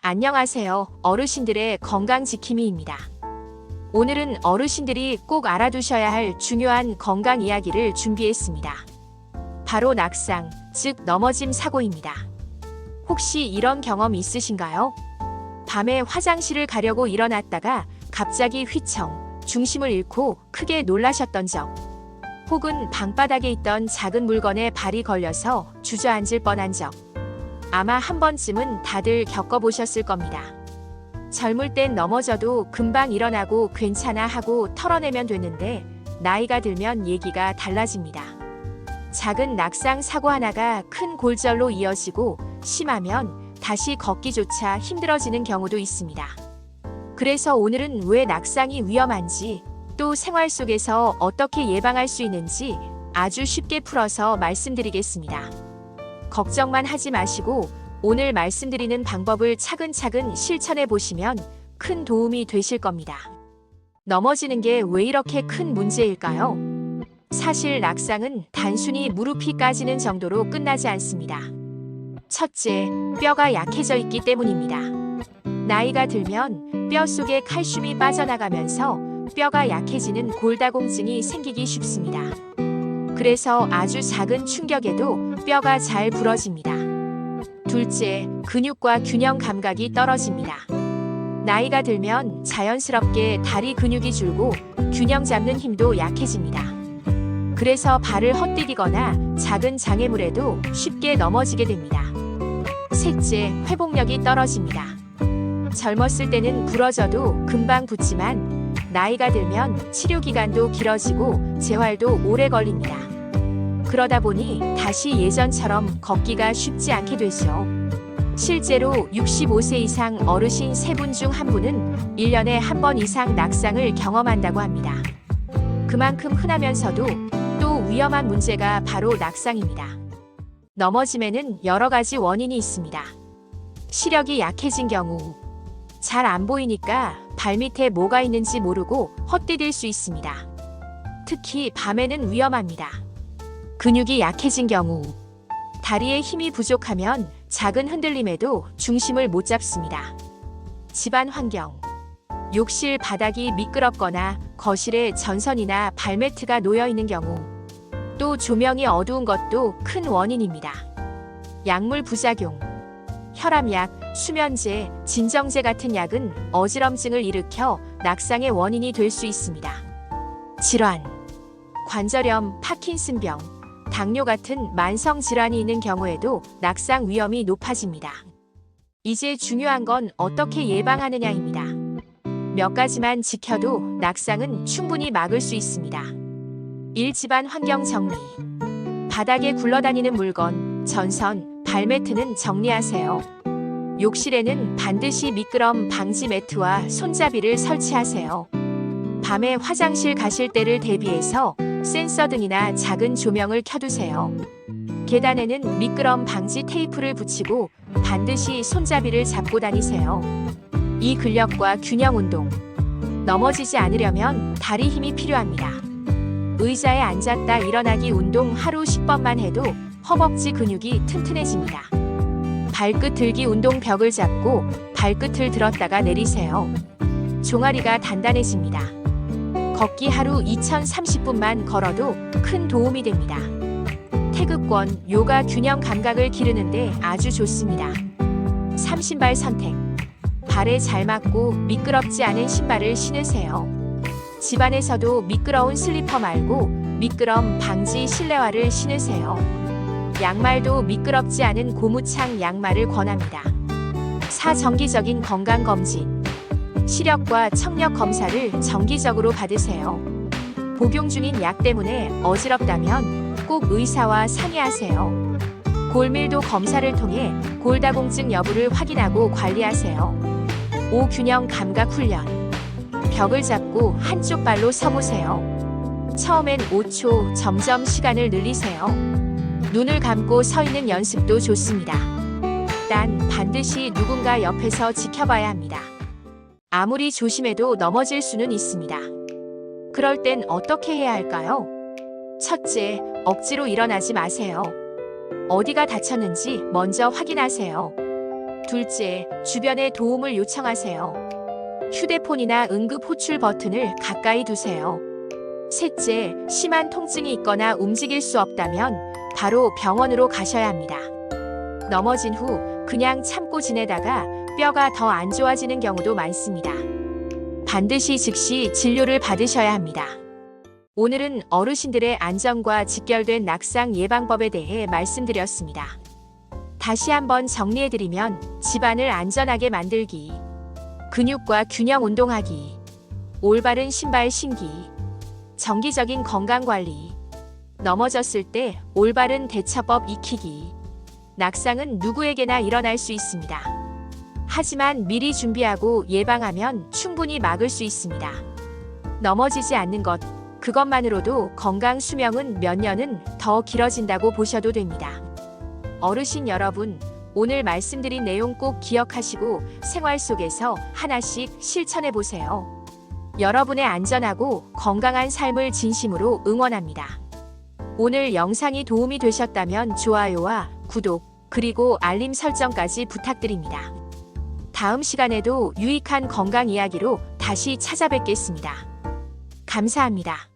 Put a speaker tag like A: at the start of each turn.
A: 안녕하세요. 어르신들의 건강지킴이입니다. 오늘은 어르신들이 꼭 알아두셔야 할 중요한 건강 이야기를 준비했습니다. 바로 낙상, 즉 넘어짐 사고입니다. 혹시 이런 경험 있으신가요? 밤에 화장실을 가려고 일어났다가 갑자기 휘청, 중심을 잃고 크게 놀라셨던 적, 혹은 방바닥에 있던 작은 물건에 발이 걸려서 주저앉을 뻔한 적, 아마 한 번쯤은 다들 겪어보셨을 겁니다. 젊을 땐 넘어져도 금방 일어나고 괜찮아 하고 털어내면 됐는데 나이가 들면 얘기가 달라집니다. 작은 낙상 사고 하나가 큰 골절로 이어지고 심하면 다시 걷기조차 힘들어지는 경우도 있습니다. 그래서 오늘은 왜 낙상이 위험한지, 또 생활 속에서 어떻게 예방할 수 있는지 아주 쉽게 풀어서 말씀드리겠습니다. 걱정만 하지 마시고 오늘 말씀드리는 방법을 차근차근 실천해 보시면 큰 도움이 되실 겁니다. 넘어지는 게 왜 이렇게 큰 문제일까요? 사실 낙상은 단순히 무릎이 까지는 정도로 끝나지 않습니다. 첫째, 뼈가 약해져 있기 때문입니다. 나이가 들면 뼈 속에 칼슘이 빠져나가면서 뼈가 약해지는 골다공증이 생기기 쉽습니다. 그래서 아주 작은 충격에도 뼈가 잘 부러집니다. 둘째, 근육과 균형 감각이 떨어집니다. 나이가 들면 자연스럽게 다리 근육이 줄고 균형 잡는 힘도 약해집니다. 그래서 발을 헛디디거나 작은 장애물에도 쉽게 넘어지게 됩니다. 셋째, 회복력이 떨어집니다. 젊었을 때는 부러져도 금방 붓지만 나이가 들면 치료 기간도 길어지고 재활도 오래 걸립니다. 그러다 보니 다시 예전처럼 걷기가 쉽지 않게 되죠. 실제로 65세 이상 어르신 3분 중 1분은 1년에 1번 이상 낙상을 경험한다고 합니다. 그만큼 흔하면서도 또 위험한 문제가 바로 낙상입니다. 넘어짐에는 여러 가지 원인이 있습니다. 시력이 약해진 경우, 잘 안 보이니까 발밑에 뭐가 있는지 모르고 헛디딜 수 있습니다. 특히 밤에는 위험합니다. 근육이 약해진 경우, 다리에 힘이 부족하면 작은 흔들림에도 중심을 못 잡습니다. 집안 환경, 욕실 바닥이 미끄럽거나 거실에 전선이나 발매트가 놓여 있는 경우, 또 조명이 어두운 것도 큰 원인입니다. 약물 부작용, 혈압약, 수면제, 진정제 같은 약은 어지럼증을 일으켜 낙상의 원인이 될 수 있습니다. 질환, 관절염, 파킨슨병, 당뇨 같은 만성 질환이 있는 경우에도 낙상 위험이 높아집니다. 이제 중요한 건 어떻게 예방하느냐입니다. 몇 가지만 지켜도 낙상은 충분히 막을 수 있습니다. 1. 집안 환경 정리. 바닥에 굴러다니는 물건, 전선, 발매트는 정리하세요. 욕실에는 반드시 미끄럼 방지 매트와 손잡이를 설치하세요. 밤에 화장실 가실 때를 대비해서 센서 등이나 작은 조명을 켜두세요. 계단에는 미끄럼 방지 테이프를 붙이고 반드시 손잡이를 잡고 다니세요. 이 근력과 균형 운동. 넘어지지 않으려면 다리 힘이 필요합니다. 의자에 앉았다 일어나기 운동 하루 10번만 해도 허벅지 근육이 튼튼해집니다. 발끝 들기 운동, 벽을 잡고 발끝을 들었다가 내리세요. 종아리가 단단해집니다. 걷기 하루 2030분만 걸어도 큰 도움이 됩니다. 태극권, 요가 균형 감각을 기르는데 아주 좋습니다. 3. 신발 선택. 발에 잘 맞고 미끄럽지 않은 신발을 신으세요. 집안에서도 미끄러운 슬리퍼 말고 미끄럼 방지 실내화를 신으세요. 양말도 미끄럽지 않은 고무창 양말을 권합니다. 4. 정기적인 건강검진. 시력과 청력 검사를 정기적으로 받으세요. 복용 중인 약 때문에 어지럽다면 꼭 의사와 상의하세요. 골밀도 검사를 통해 골다공증 여부를 확인하고 관리하세요. 5. 균형 감각 훈련. 벽을 잡고 한쪽 발로 서보세요. 처음엔 5초, 점점 시간을 늘리세요. 눈을 감고 서 있는 연습도 좋습니다. 단 반드시 누군가 옆에서 지켜봐야 합니다. 아무리 조심해도 넘어질 수는 있습니다. 그럴 땐 어떻게 해야 할까요? 첫째, 억지로 일어나지 마세요. 어디가 다쳤는지 먼저 확인하세요. 둘째, 주변에 도움을 요청하세요. 휴대폰이나 응급 호출 버튼을 가까이 두세요. 셋째, 심한 통증이 있거나 움직일 수 없다면 바로 병원으로 가셔야 합니다. 넘어진 후 그냥 참고 지내다가 뼈가 더 안 좋아지는 경우도 많습니다. 반드시 즉시 진료를 받으셔야 합니다. 오늘은 어르신들의 안전과 직결된 낙상 예방법에 대해 말씀드렸습니다. 다시 한번 정리해드리면 집안을 안전하게 만들기, 근육과 균형 운동하기, 올바른 신발 신기, 정기적인 건강관리, 넘어졌을 때 올바른 대처법 익히기. 낙상은 누구에게나 일어날 수 있습니다. 하지만 미리 준비하고 예방하면 충분히 막을 수 있습니다. 넘어지지 않는 것, 그것만으로도 건강 수명은 몇 년은 더 길어진다고 보셔도 됩니다. 어르신 여러분, 오늘 말씀드린 내용 꼭 기억하시고 생활 속에서 하나씩 실천해 보세요. 여러분의 안전하고 건강한 삶을 진심으로 응원합니다. 오늘 영상이 도움이 되셨다면 좋아요와 구독, 그리고 알림 설정까지 부탁드립니다. 다음 시간에도 유익한 건강 이야기로 다시 찾아뵙겠습니다. 감사합니다.